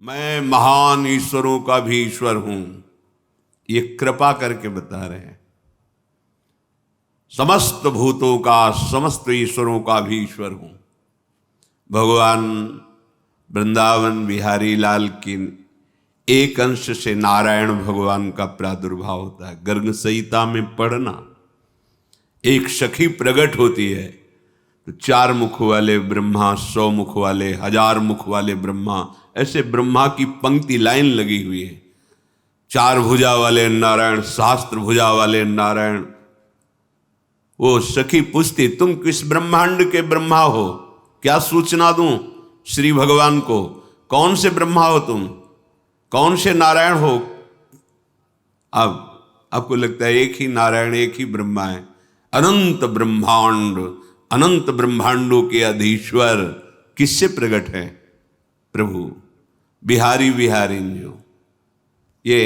मैं महान ईश्वरों का भी ईश्वर हूं, ये कृपा करके बता रहे हैं। समस्त भूतों का, समस्त ईश्वरों का भी ईश्वर हूं। भगवान वृंदावन बिहारी लाल की एक अंश से नारायण भगवान का प्रादुर्भाव होता है। गर्ग संहिता में पढ़ना, एक सखी प्रकट होती है तो 4 मुख वाले ब्रह्मा, 100 मुख वाले, 1000 मुख वाले ब्रह्मा, ऐसे ब्रह्मा की पंक्ति लाइन लगी हुई है। 4 भुजा वाले नारायण, सहस्त्र भुजा वाले नारायण। वो सखी पूछती, तुम किस ब्रह्मांड के ब्रह्मा हो, क्या सूचना दूं श्री भगवान को? कौन से ब्रह्मा हो तुम, कौन से नारायण हो? अब आपको लगता है एक ही नारायण, एक ही ब्रह्मा है। अनंत ब्रह्मांड, अनंत ब्रह्मांडों के अधीश्वर किससे प्रकट है? प्रभु बिहारी जो। ये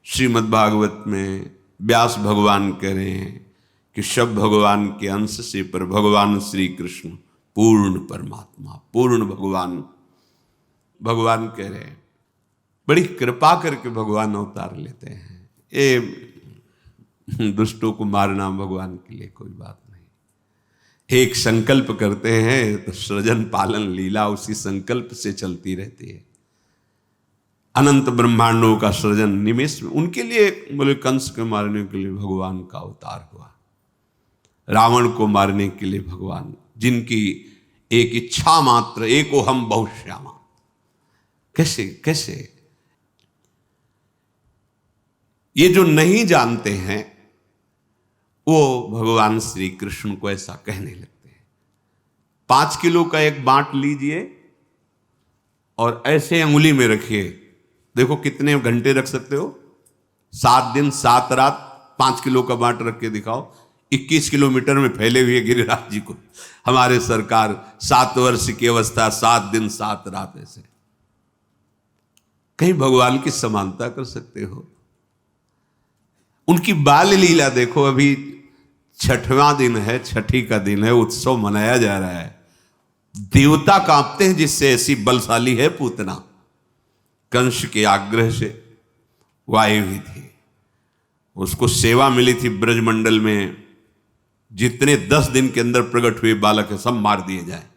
श्रीमद् भागवत में व्यास भगवान कह रहे हैं कि सब भगवान के अंश से पर भगवान श्री कृष्ण पूर्ण परमात्मा, पूर्ण भगवान कह रहे हैं। बड़ी कृपा करके भगवान अवतार लेते हैं। ये दुष्टों को मारना भगवान के लिए कोई बात नहीं। एक संकल्प करते हैं तो सृजन पालन लीला उसी संकल्प से चलती रहती है। अनंत ब्रह्मांडों का सृजन निमेष में, उनके लिए बोले कंस को मारने के लिए भगवान का अवतार हुआ, रावण को मारने के लिए भगवान, जिनकी एक इच्छा मात्र, एको हम बहुश्यामा। कैसे ये जो नहीं जानते हैं वो भगवान श्री कृष्ण को ऐसा कहने लगते हैं। 5 किलो का एक बांट लीजिए और ऐसे अंगुली में रखिए, देखो कितने घंटे रख सकते हो? 7 दिन 7 रात 5 किलो का बांट रख के दिखाओ। 21 किलोमीटर में फैले हुए गिरिराज जी को हमारे सरकार 7 वर्ष की अवस्था 7 दिन 7 रात, ऐसे कहीं भगवान की समानता कर सकते हो? उनकी बाल लीला देखो। अभी 6वां दिन है, छठी का दिन है, उत्सव मनाया जा रहा है। देवता कांपते हैं जिससे ऐसी बलशाली है पूतना। कंस के आग्रह से वो आई हुई थी, उसको सेवा मिली थी ब्रजमंडल में, जितने 10 दिन के अंदर प्रकट हुए बालक है सब मार दिए जाए।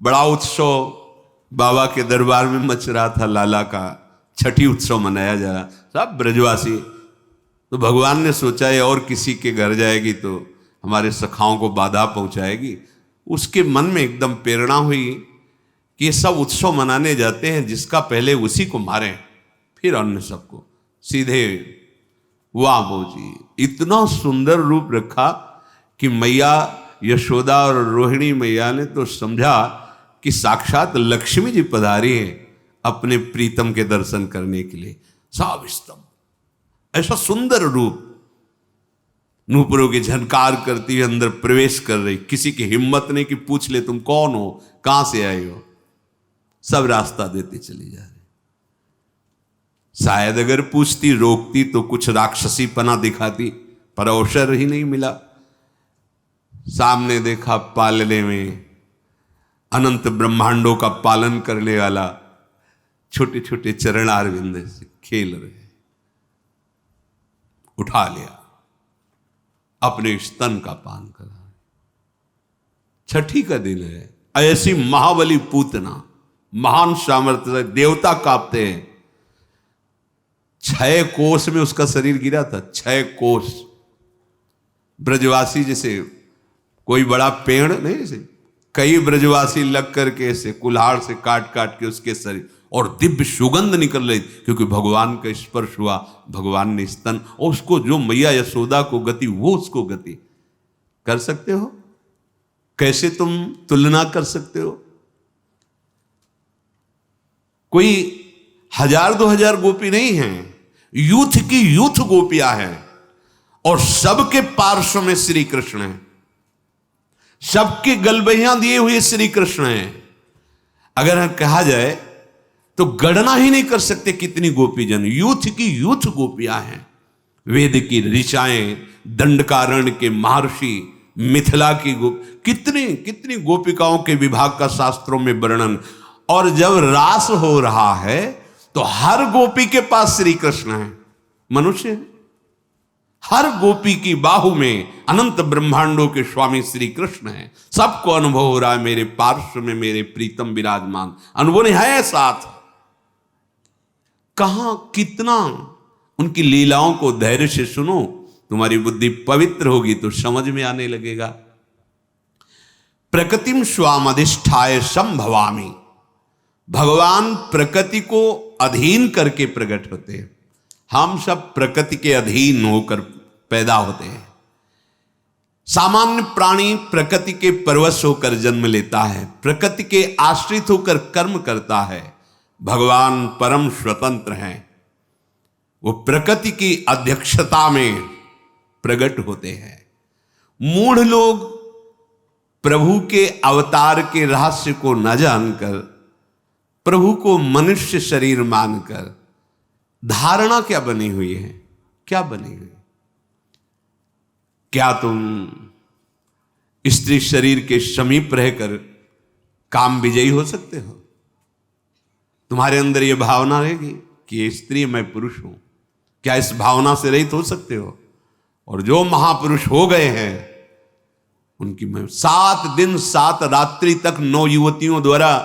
बड़ा उत्सव बाबा के दरबार में मच रहा था, लाला का छठी उत्सव मनाया जा रहा, सब ब्रजवासी। तो भगवान ने सोचा है और किसी के घर जाएगी तो हमारे सखाओं को बाधा पहुंचाएगी। उसके मन में एकदम प्रेरणा हुई कि ये सब उत्सव मनाने जाते हैं, जिसका पहले उसी को मारें, फिर अन्य सबको। सीधे वाह जी, इतना सुंदर रूप रखा कि मैया यशोदा और रोहिणी मैया ने तो समझा कि साक्षात लक्ष्मी जी पधारी है अपने प्रीतम के दर्शन करने के लिए। साविस्तम, ऐसा सुंदर रूप, नूपुरों की झनकार करती हुई अंदर प्रवेश कर रही। किसी की हिम्मत नहीं कि पूछ ले तुम कौन हो, कहां से आए हो, सब रास्ता देते चली जा रही। शायद अगर पूछती, रोकती तो कुछ राक्षसी पना दिखाती, पर अवसर ही नहीं मिला। सामने देखा पालने में अनंत ब्रह्मांडों का पालन करने वाला छोटे छोटे चरणारविंद से खेल रहे, उठा लिया, अपने स्तन का पान करा। छठी का दिन है, ऐसी महाबली पूतना, महान सामर्थ्य, देवता कांपते हैं। 6 कोस में उसका शरीर गिरा था, 6 कोस। ब्रजवासी जैसे कोई बड़ा पेड़ नहीं, जैसे कई ब्रजवासी लग करके ऐसे कुल्हाड़ से काट काट के उसके शरीर, और दिव्य सुगंध निकल रही, क्योंकि भगवान का स्पर्श हुआ, भगवान ने स्तन, और उसको जो मैया यशोदा को गति, वो उसको गति। कर सकते हो? कैसे तुम तुलना कर सकते हो? कोई 1000-2000 गोपी नहीं है, यूथ की यूथ गोपियां हैं, और सबके पार्श्व में श्री कृष्ण है, सबके गलबहियां दिए हुए श्री कृष्ण हैं। अगर कहा जाए तो गणना ही नहीं कर सकते कितनी गोपीजन, यूथ की यूथ गोपियां हैं। वेद की ऋचाएं, दंडकारण्य के महर्षि, मिथिला की कितनी कितनी गोपिकाओं के विभाग का शास्त्रों में वर्णन। और जब रास हो रहा है तो हर गोपी के पास श्री कृष्ण है, मनुष्य है। हर गोपी की बाहु में अनंत ब्रह्मांडों के स्वामी श्री कृष्ण हैं। सबको अनुभव हो रहा है मेरे पार्श्व में मेरे प्रीतम विराजमान, अनुभव नहीं है साथ। कहां कितना उनकी लीलाओं को धैर्य से सुनो, तुम्हारी बुद्धि पवित्र होगी तो समझ में आने लगेगा। प्रकृतिम स्वामधिष्ठाय संभवामि, भगवान प्रकृति को अधीन करके प्रकट होते हैं। हम सब प्रकृति के अधीन होकर पैदा होते हैं। सामान्य प्राणी प्रकृति के परवश होकर जन्म लेता है, प्रकृति के आश्रित होकर कर्म करता है। भगवान परम स्वतंत्र हैं, वो प्रकृति की अध्यक्षता में प्रकट होते हैं। मूढ़ लोग प्रभु के अवतार के रहस्य को न जानकर, प्रभु को मनुष्य शरीर मानकर धारणा क्या बनी हुई है, क्या बनी हुई? क्या तुम स्त्री शरीर के समीप रहकर काम विजयी हो सकते हो? तुम्हारे अंदर यह भावना रहेगी कि ये स्त्री मैं पुरुष हूं, क्या इस भावना से रहित हो सकते हो? और जो महापुरुष हो गए हैं उनकी मैं 7 दिन 7 रात्रि तक 9 युवतियों द्वारा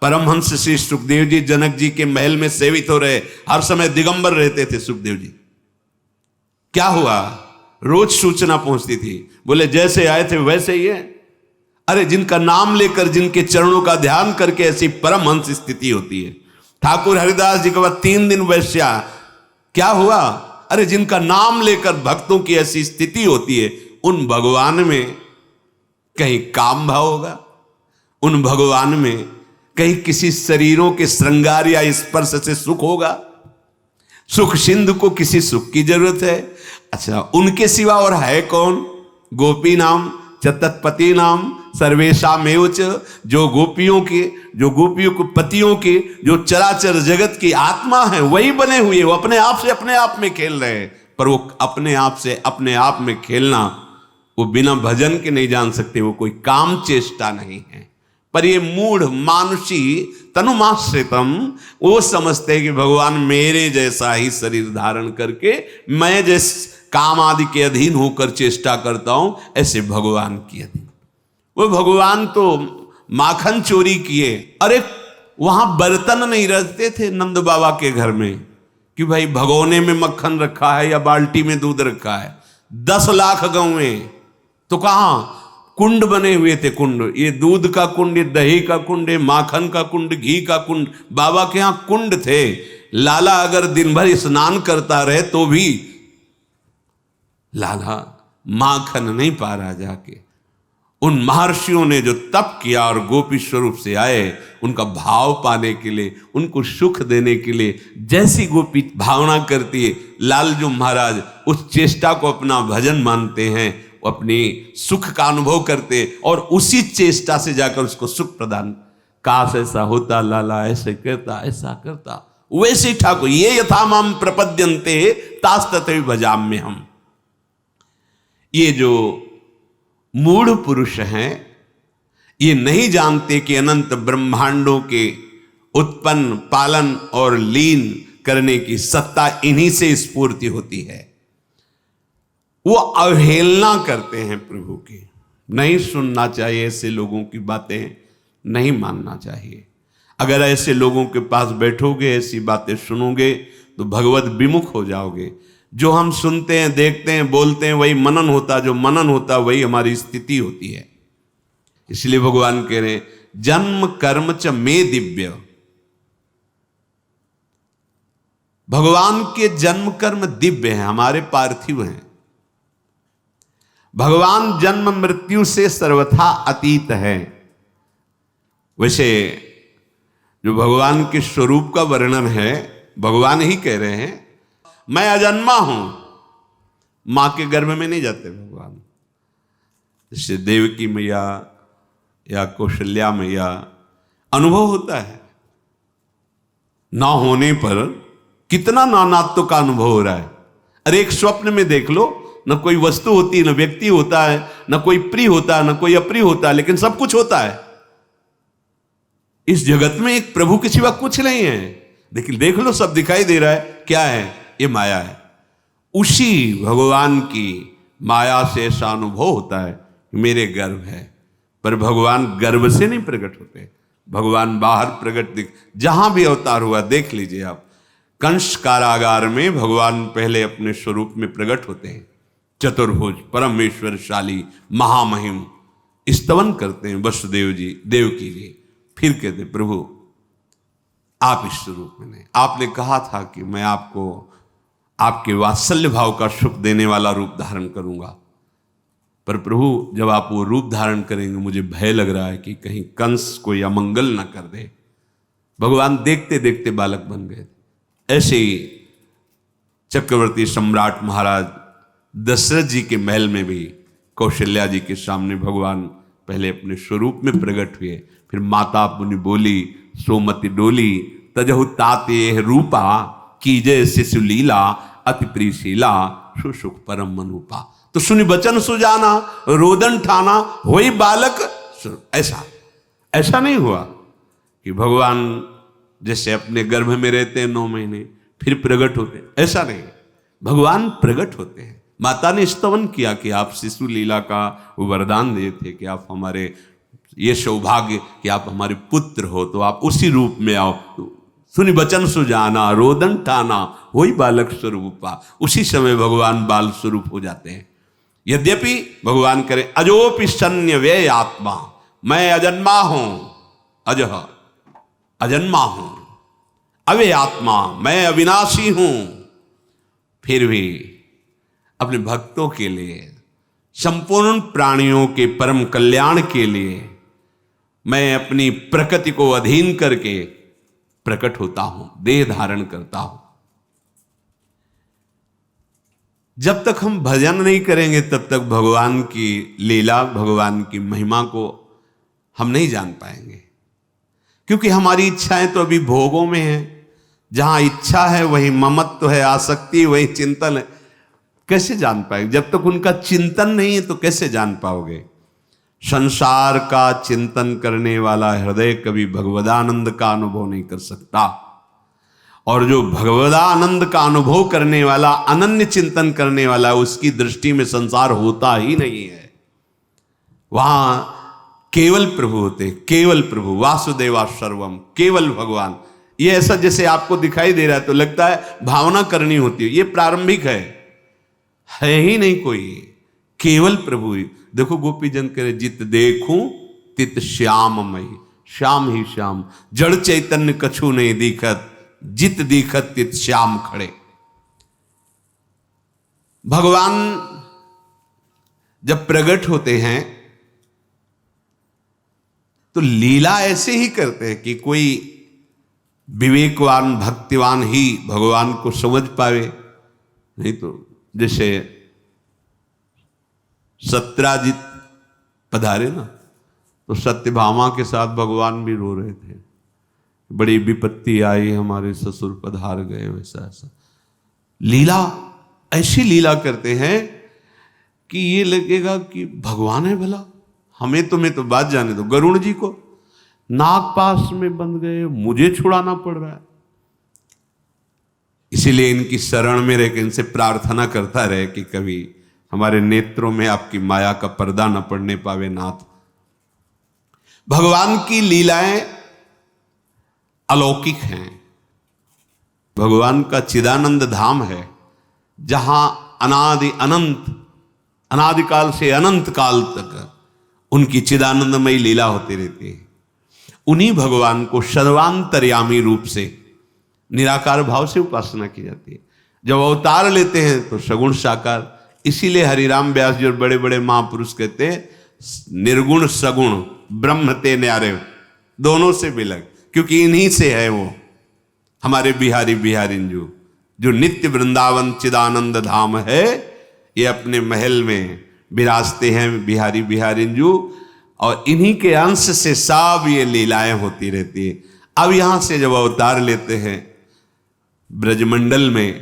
परमहंस श्री सुखदेव जी जनक जी के महल में सेवित हो रहे, हर समय दिगंबर रहते थे सुखदेव जी। क्या हुआ? रोज सूचना पहुंचती थी, बोले जैसे आए थे वैसे ही है। अरे जिनका नाम लेकर, जिनके चरणों का ध्यान करके ऐसी परमहंस स्थिति होती है। ठाकुर हरिदास जी के बाद 3 दिन वैश्या, क्या हुआ? अरे जिनका नाम लेकर भक्तों की ऐसी स्थिति होती है, उन भगवान में कहीं काम भाव होगा? उन भगवान में कहीं किसी शरीरों के श्रृंगार या स्पर्श से सुख होगा? सुख सिंधु को किसी सुख की जरूरत है? अच्छा, उनके सिवा और है कौन? गोपी नाम च तत्पति नाम सर्वेशामेव च, जो गोपियों को पतियों के, जो चराचर जगत की आत्मा है वही बने हुए, वो अपने आप में खेल रहे हैं। पर वो अपने आप से अपने आप में खेलना वो बिना भजन के नहीं जान सकते, वो कोई काम चेष्टा नहीं है। पर ये मूढ़ मानुषी तनुमाश्रितम, वो समझते हैं कि भगवान मेरे जैसा ही शरीर धारण करके मैं जिस काम आदि के अधीन होकर चेष्टा करता हूं, ऐसे भगवान की अधीन। वो भगवान तो माखन चोरी किए। अरे वहां बर्तन नहीं रखते थे नंद बाबा के घर में कि भाई भगोने में मक्खन रखा है या बाल्टी में दूध रखा है। 10 लाख गौएं तो कहां कुंड बने हुए थे। कुंड, ये दूध का कुंड, ये दही का कुंड, ये माखन का कुंड, घी का कुंड, बाबा के यहां कुंड थे। लाला अगर दिन भर स्नान करता रहे तो भी लाला माखन नहीं पा रहा जाके। उन महर्षियों ने जो तप किया और गोपी स्वरूप से आए, उनका भाव पाने के लिए, उनको सुख देने के लिए जैसी गोपी भावना करती है, लालजू महाराज उस चेष्टा को अपना भजन मानते हैं, वो अपनी सुख का अनुभव करते और उसी चेष्टा से जाकर उसको सुख प्रदान। काश ऐसा होता, लाला ऐसे करता, ऐसा करता, वैसे ही ठाकुर ये यथा माम प्रपद्यन्ते तास तथैव भजाम्य हम। ये जो मूढ़ पुरुष हैं, ये नहीं जानते कि अनंत ब्रह्मांडों के उत्पन्न, पालन और लीन करने की सत्ता इन्हीं से स्फूर्ति होती है। वो अवहेलना करते हैं प्रभु की। नहीं सुनना चाहिए ऐसे लोगों की बातें, नहीं मानना चाहिए। अगर ऐसे लोगों के पास बैठोगे, ऐसी बातें सुनोगे तो भगवत विमुख हो जाओगे। जो हम सुनते हैं, देखते हैं, बोलते हैं, वही मनन होता, जो मनन होता वही हमारी स्थिति होती है। इसलिए भगवान कह रहे हैं जन्म कर्म च मे दिव्य। भगवान के जन्म कर्म दिव्य हैं, हमारे पार्थिव हैं। भगवान जन्म मृत्यु से सर्वथा अतीत है। वैसे जो भगवान के स्वरूप का वर्णन है, भगवान ही कह रहे हैं मैं अजन्मा हूं। मां के गर्भ में नहीं जाते भगवान। जैसे देवकी मैया या कौशल्या मैया अनुभव होता है, ना होने पर कितना नानात्व का अनुभव हो रहा है। अरे एक स्वप्न में देख लो, न कोई वस्तु होती है, न व्यक्ति होता है, न कोई प्रिय होता है, न कोई अप्रिय होता है, लेकिन सब कुछ होता है। इस जगत में एक प्रभु के सिवा कुछ नहीं है। लेकिन देख लो, सब दिखाई दे रहा है, क्या है? ये माया है। उसी भगवान की माया से ऐसा अनुभव होता है कि मेरे गर्व है, पर भगवान गर्व से नहीं प्रकट होते। भगवान बाहर प्रकट जहां भी अवतार हुआ देख लीजिए आप। कंस कारागार में भगवान पहले अपने स्वरूप में प्रकट होते हैं, चतुर्भुज, परमेश्वरशाली, महामहिम, स्तवन करते हैं वसुदेव जी, देवकी जी। फिर कहते प्रभु आप इस स्वरूप में नहीं, आपने कहा था कि मैं आपको आपके वात्सल्य भाव का सुख देने वाला रूप धारण करूंगा, पर प्रभु जब आप वो रूप धारण करेंगे मुझे भय लग रहा है कि कहीं कंस कोई अमंगल न कर दे। भगवान देखते देखते बालक बन गए। ऐसे ही चक्रवर्ती सम्राट महाराज दशरथ जी के महल में भी कौशल्या जी के सामने भगवान पहले अपने स्वरूप में प्रकट हुए। फिर माता पुनि बोली सोमति डोली, तजहु ताते रूपा, कीजय शिशु लीला, अति प्रीशीला, सुसुख परम मनूपा। तो सुनि बचन सुजाना, रोदन ठाना, होई बालक। ऐसा नहीं हुआ कि भगवान जैसे अपने गर्भ में रहते हैं 9 महीने फिर प्रकट होते हैं, ऐसा नहीं। भगवान प्रकट होते हैं। माता ने स्तवन किया कि आप शिशु लीला का वरदान दिए थे कि आप हमारे, ये सौभाग्य कि आप हमारे पुत्र हो, तो आप उसी रूप में आओ। सुनि बचन सुजाना, रोदन ठाना, वही बालक स्वरूपा। उसी समय भगवान बाल स्वरूप हो जाते हैं। यद्यपि भगवान करे अजोपि सन्य व्यय आत्मा, मैं अजन्मा हूं, अजह अजन्मा हूं, अव्यय आत्मा, मैं अविनाशी हूं, फिर भी अपने भक्तों के लिए, संपूर्ण प्राणियों के परम कल्याण के लिए मैं अपनी प्रकृति को अधीन करके प्रकट होता हूं, देह धारण करता हूं। जब तक हम भजन नहीं करेंगे तब तक भगवान की लीला, भगवान की महिमा को हम नहीं जान पाएंगे, क्योंकि हमारी इच्छाएं तो अभी भोगों में है। जहां इच्छा है वही ममत्व है, आसक्ति वही चिंतन है। कैसे जान पाएंगे? जब तक उनका चिंतन नहीं है तो कैसे जान पाओगे? संसार का चिंतन करने वाला हृदय कभी भगवदानंद का अनुभव नहीं कर सकता, और जो भगवदानंद का अनुभव करने वाला, अनन्य चिंतन करने वाला, उसकी दृष्टि में संसार होता ही नहीं है। वहां केवल प्रभु होते, केवल प्रभु, वासुदेवा सर्वम, केवल भगवान। ये ऐसा जैसे आपको दिखाई दे रहा है तो लगता है भावना करनी होती है, ये प्रारंभिक है ही नहीं कोई, केवल प्रभु ही। देखो गोपी जन करे जित देखूं तित श्याम मई, श्याम ही श्याम, जड़ चैतन्य कछु नहीं दिखत, जित दिखत तित श्याम खड़े। भगवान जब प्रकट होते हैं तो लीला ऐसे ही करते हैं कि कोई विवेकवान भक्तिवान ही भगवान को समझ पावे, नहीं तो जैसे सत्राजित पधारे ना, तो सत्यभामा के साथ भगवान भी रो रहे थे, बड़ी विपत्ति आई, हमारे ससुर पधार गए, वैसा ऐसा। लीला ऐसी लीला करते हैं कि ये लगेगा कि भगवान है भला। हमें तो बात जाने दो, गरुड़ जी को नागपाश में बंध गए, मुझे छुड़ाना पड़ रहा है। इसीलिए इनकी शरण में रहकर इनसे प्रार्थना करता रहे कि कभी हमारे नेत्रों में आपकी माया का पर्दा न पड़ने पावे नाथ। भगवान की लीलाएं अलौकिक हैं। भगवान का चिदानंद धाम है, जहां अनादि अनंत, अनादिकाल से अनंत काल तक उनकी चिदानंदमयी लीला होती रहती है। उन्हीं भगवान को सर्वांतर्यामी रूप से निराकार भाव से उपासना की जाती है। जब अवतार लेते हैं तो सगुण साकार। इसीलिए हरिराम व्यास जी और बड़े बड़े महापुरुष कहते हैं निर्गुण सगुण ब्रह्म ते न्यारे, दोनों से बिलग, क्योंकि इन्हीं से है वो हमारे बिहारी बिहारिंजू, जो नित्य वृंदावन चिदानंद धाम है। ये अपने महल में विराजते हैं बिहारी बिहारिंजू, और इन्हीं के अंश से सब ये लीलाएं होती रहती है। अब यहां से जब अवतार लेते हैं ब्रजमंडल में,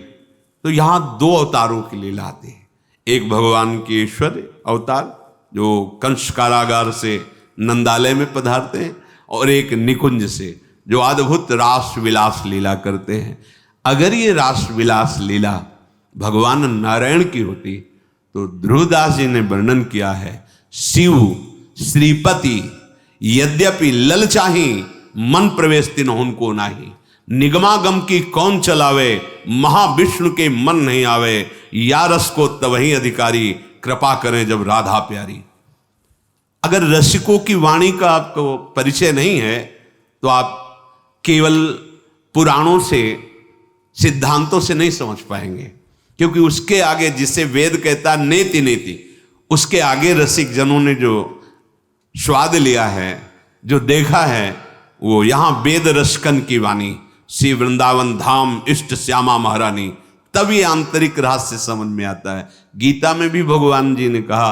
तो यहां 2 अवतारों की लीला आती है। एक भगवान के ऐश्वर्य अवतार जो कंस कारागार से नंदालय में पधारते हैं, और एक निकुंज से जो अद्भुत रास विलास लीला करते हैं। अगर ये रास विलास लीला भगवान नारायण की होती तो ध्रुवदास जी ने वर्णन किया है, शिव श्रीपति यद्यपि लल चाही, मन प्रवेश तिन उनको नाही। निगमागम की कौन चलावे, महाविष्णु के मन नहीं आवे। या रस को तवही अधिकारी, कृपा करें जब राधा प्यारी। अगर रसिकों की वाणी का आपको परिचय नहीं है तो आप केवल पुराणों से, सिद्धांतों से नहीं समझ पाएंगे, क्योंकि उसके आगे, जिसे वेद कहता नेति नेति, उसके आगे रसिक जनों ने जो स्वाद लिया है, जो देखा है, वो यहां वेद रसकन की वाणी, श्री वृंदावन धाम इष्ट श्यामा महारानी, तब ये आंतरिक रहस्य समझ में आता है। गीता में भी भगवान जी ने कहा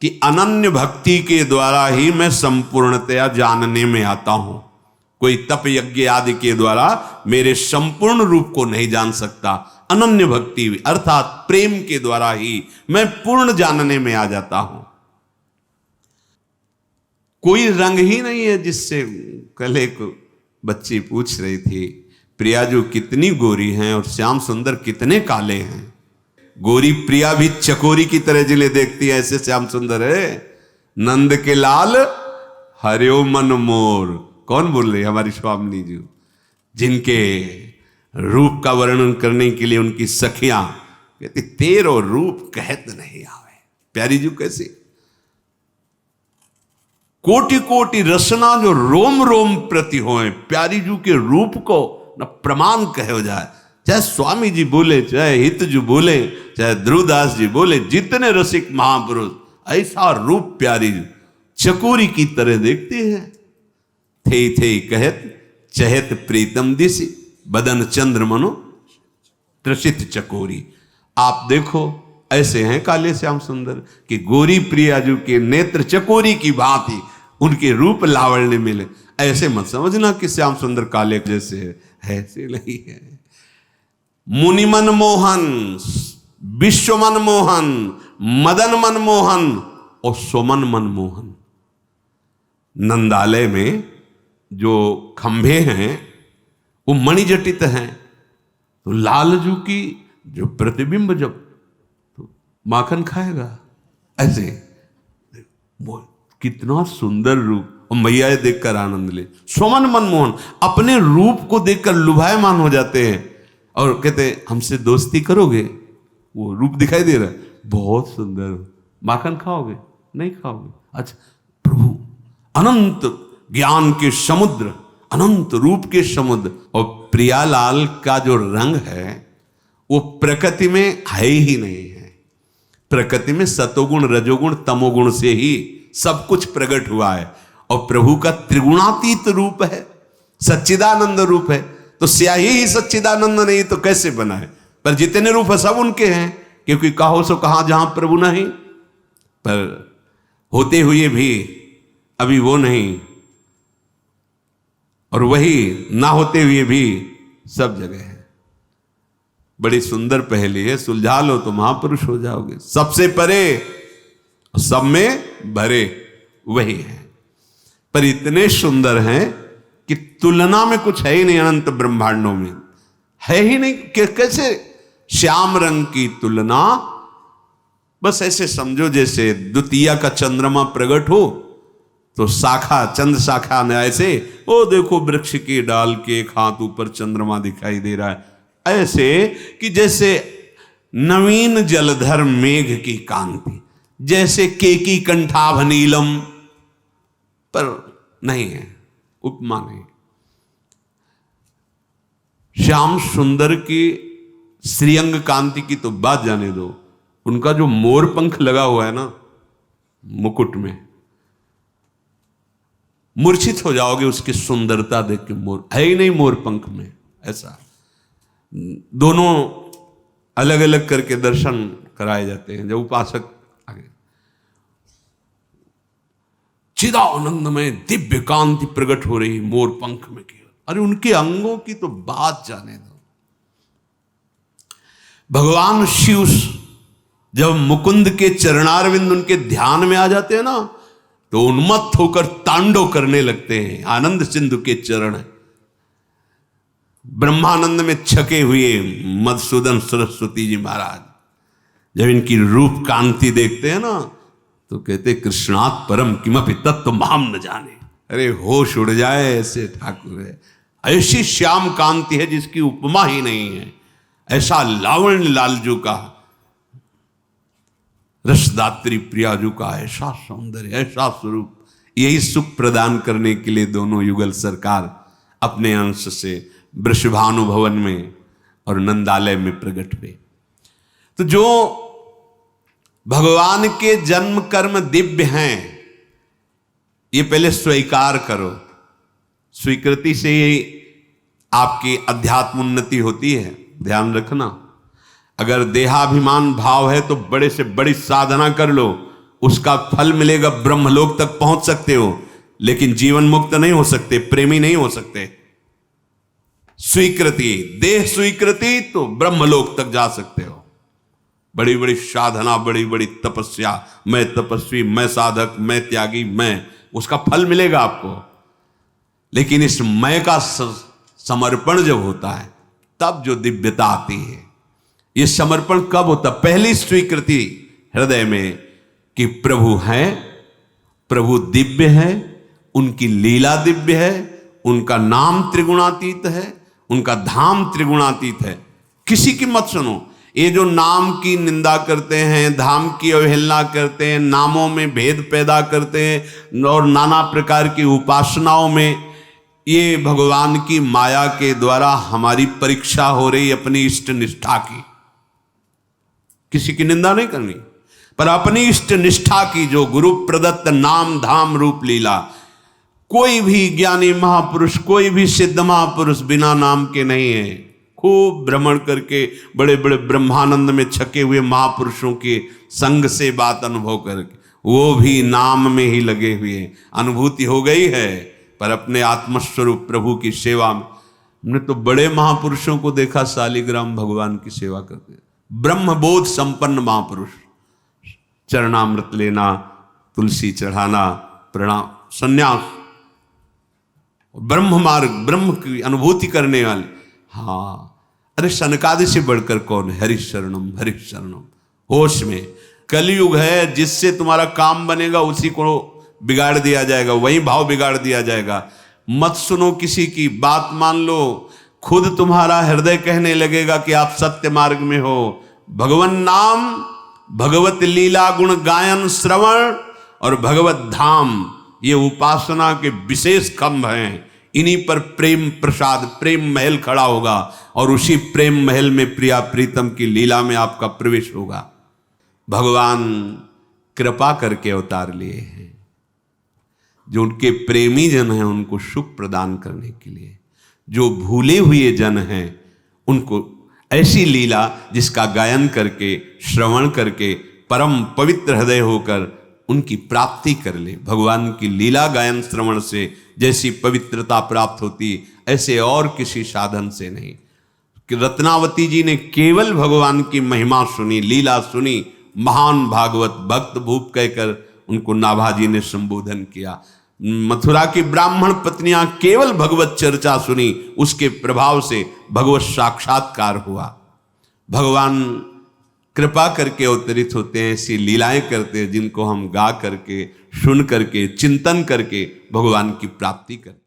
कि अनन्य भक्ति के द्वारा ही मैं संपूर्णतया जानने में आता हूं। कोई तप यज्ञ आदि के द्वारा मेरे संपूर्ण रूप को नहीं जान सकता। अनन्य भक्ति अर्थात प्रेम के द्वारा ही मैं पूर्ण जानने में आ जाता हूं। कोई रंग ही नहीं है जिससे, कल एक बच्ची पूछ रही थी, प्रियाजू कितनी गोरी हैं और श्याम सुंदर कितने काले हैं। गोरी प्रिया भी चकोरी की तरह जिले देखती है, ऐसे श्याम सुंदर है। नंद के लाल हरियो मन मोर, कौन बोल रही है? हमारी स्वामिनी जी, जिनके रूप का वर्णन करने के लिए उनकी सखियां कहती तेरो रूप कहत नहीं आवे। प्यारी जी कैसी कोटि कोटि रसना जो रोम रोम प्रति होए, प्यारी जी के रूप को न प्रमाण कहो जाए। चाहे स्वामी जी बोले, चाहे हित जी बोले, चाहे ध्रुवदास जी बोले, जितने रसिक महापुरुष, ऐसा रूप प्यारी जी चकोरी की तरह देखती है। थे कहत चहत प्रीतम दिसी, बदन चंद्र मनो त्रसित चकोरी। आप देखो ऐसे हैं काले श्याम सुंदर कि गोरी प्रियाजू के नेत्र चकोरी की भांति उनके रूप लावण्य मिले। ऐसे मत समझना कि श्याम सुंदर काले जैसे है, ऐसे नहीं है। मुनि मन मोहन, विश्व मन मोहन, मदन मन मोहन और सुमन मन मोहन। नंदालय में जो खंभे हैं वो मणिजटित हैं, तो लालजू की जो प्रतिबिंब जब तो माखन खाएगा, ऐसे वो कितना सुंदर रूप, और मैया देखकर आनंद ले। सुमन मनमोहन, अपने रूप को देखकर लुभायमान हो जाते हैं और कहते हमसे दोस्ती करोगे? वो रूप दिखाई दे रहा है, बहुत सुंदर, माखन खाओगे? नहीं खाओगे? अच्छा, प्रभु अनंत ज्ञान के समुद्र, अनंत रूप के समुद्र। और प्रियालाल का जो रंग है वो प्रकृति में है ही नहीं है। प्रकृति में सतोगुण रजोगुण तमोगुण से ही सब कुछ प्रकट हुआ है, और प्रभु का त्रिगुणातीत रूप है, सच्चिदानंद रूप है। तो स्याही ही सच्चिदानंद नहीं तो कैसे बना है? पर जितने रूप है सब उनके हैं, क्योंकि कहो सो कहा जहां प्रभु नहीं, पर होते हुए भी अभी वो नहीं, और वही ना होते हुए भी सब जगह है। बड़ी सुंदर पहेली है, सुलझा लो तो महापुरुष हो जाओगे। सबसे परे सब में भरे वही है, पर इतने सुंदर हैं कि तुलना में कुछ है ही नहीं। अनंत ब्रह्मांडों में है ही नहीं कि कैसे श्याम रंग की तुलना। बस ऐसे समझो जैसे द्वितीया का चंद्रमा प्रकट हो तो शाखा, चंद्र शाखा ने ऐसे, ओ देखो वृक्ष की डाल के एक हाथ ऊपर चंद्रमा दिखाई दे रहा है, ऐसे कि जैसे नवीन जलधर मेघ की कांति, जैसे केकी कंठाभ नीलम, पर नहीं है, उपमा नहीं। श्याम सुंदर की श्रीअंग कांति की तो बात जाने दो, उनका जो मोर पंख लगा हुआ है ना मुकुट में, मूर्छित हो जाओगे उसकी सुंदरता देख के। मोर है ही नहीं मोर पंख में ऐसा। दोनों अलग अलग करके दर्शन कराए जाते हैं। जब उपासक आगे चिदानंद में दिव्य कांति प्रकट हो रही मोर पंख में की, अरे उनके अंगों की तो बात जाने दो। भगवान शिव जब मुकुंद के चरणारविंद उनके ध्यान में आ जाते हैं ना, तो उन्मत्त होकर तांडव करने लगते हैं। आनंद सिंधु के चरण, ब्रह्मानंद में छके हुए मधुसूदन सरस्वती जी महाराज जब इनकी रूप कांति देखते हैं ना, तो कहते कृष्णात् परम किमपि तत्व माम न जाने। अरे होश उड़ जाए, ऐसे ठाकुर है, ऐसी श्याम कांति है जिसकी उपमा ही नहीं है। ऐसा लावण्य लालजू का, रसदात्री प्रियाजू का ऐसा सौंदर्य, ऐसा स्वरूप, यही सुख प्रदान करने के लिए दोनों युगल सरकार अपने अंश से वृषभानु भवन में और नंदालय में प्रकट हुए। तो जो भगवान के जन्म कर्म दिव्य हैं, ये पहले स्वीकार करो। स्वीकृति से ही आपकी अध्यात्म उन्नति होती है। ध्यान रखना, अगर देहाभिमान भाव है तो बड़े से बड़ी साधना कर लो, उसका फल मिलेगा, ब्रह्मलोक तक पहुंच सकते हो, लेकिन जीवन मुक्त नहीं हो सकते, प्रेमी नहीं हो सकते। स्वीकृति, देह स्वीकृति, तो ब्रह्मलोक तक जा सकते हो। बड़ी बड़ी साधना, बड़ी बड़ी तपस्या, मैं तपस्वी, मैं साधक, मैं त्यागी, मैं, उसका फल मिलेगा आपको। लेकिन इस मैं का समर्पण जब होता है, तब जो दिव्यता आती है। ये समर्पण कब होता? पहली स्वीकृति हृदय में कि प्रभु हैं, प्रभु दिव्य है, उनकी लीला दिव्य है, उनका नाम त्रिगुणातीत है, उनका धाम त्रिगुणातीत है। किसी की मत सुनो। ये जो नाम की निंदा करते हैं, धाम की अवहेलना करते हैं, नामों में भेद पैदा करते हैं और नाना प्रकार की उपासनाओं में, ये भगवान की माया के द्वारा हमारी परीक्षा हो रही अपनी इष्ट निष्ठा की। किसी की निंदा नहीं करनी, पर अपनी इष्ट निष्ठा की, जो गुरु प्रदत्त नाम धाम रूप लीला। कोई भी ज्ञानी महापुरुष, कोई भी सिद्ध महापुरुष बिना नाम के नहीं है। खूब भ्रमण करके बड़े बड़े ब्रह्मानंद में छके हुए महापुरुषों के संग से बात अनुभव करके, वो भी नाम में ही लगे हुए। अनुभूति हो गई है, पर अपने आत्मस्वरूप प्रभु की सेवा में। हमने तो बड़े महापुरुषों को देखा शालिग्राम भगवान की सेवा करते, ब्रह्मबोध संपन्न महापुरुष, चरणामृत लेना, तुलसी चढ़ाना, प्रणाम, संन्यास, ब्रह्म मार्ग, ब्रह्म की अनुभूति करने वाले। हाँ, अरे सनकादि से बढ़कर कौन है? हरि शरणम, हरि शरणम। होश में, कलयुग है, जिससे तुम्हारा काम बनेगा उसी को बिगाड़ दिया जाएगा, वही भाव बिगाड़ दिया जाएगा। मत सुनो किसी की बात, मान लो खुद तुम्हारा हृदय कहने लगेगा कि आप सत्य मार्ग में हो। भगवन नाम, भगवत लीला गुण गायन श्रवण और भगवत धाम, ये उपासना के विशेष खंभ हैं। इन्हीं पर प्रेम प्रसाद, प्रेम महल खड़ा होगा और उसी प्रेम महल में प्रिया प्रीतम की लीला में आपका प्रवेश होगा। भगवान कृपा करके अवतार लिए हैं, जो उनके प्रेमी जन हैं उनको सुख प्रदान करने के लिए। जो भूले हुए जन हैं उनको ऐसी लीला जिसका गायन करके, श्रवण करके परम पवित्र हृदय होकर उनकी प्राप्ति कर ले। भगवान की लीला गायन श्रवण से जैसी पवित्रता प्राप्त होती, ऐसे और किसी साधन से नहीं। कि रत्नावती जी ने केवल भगवान की महिमा सुनी, लीला सुनी, महान भागवत भक्त भूप कहकर उनको नाभाजी ने संबोधन किया। मथुरा की ब्राह्मण पत्नियां केवल भगवत चर्चा सुनी, उसके प्रभाव से भगवत साक्षात्कार हुआ। भगवान कृपा करके अवतरित होते हैं, ऐसी लीलाएं करते हैं जिनको हम गा करके, सुन करके, चिंतन करके भगवान की प्राप्ति करते हैं।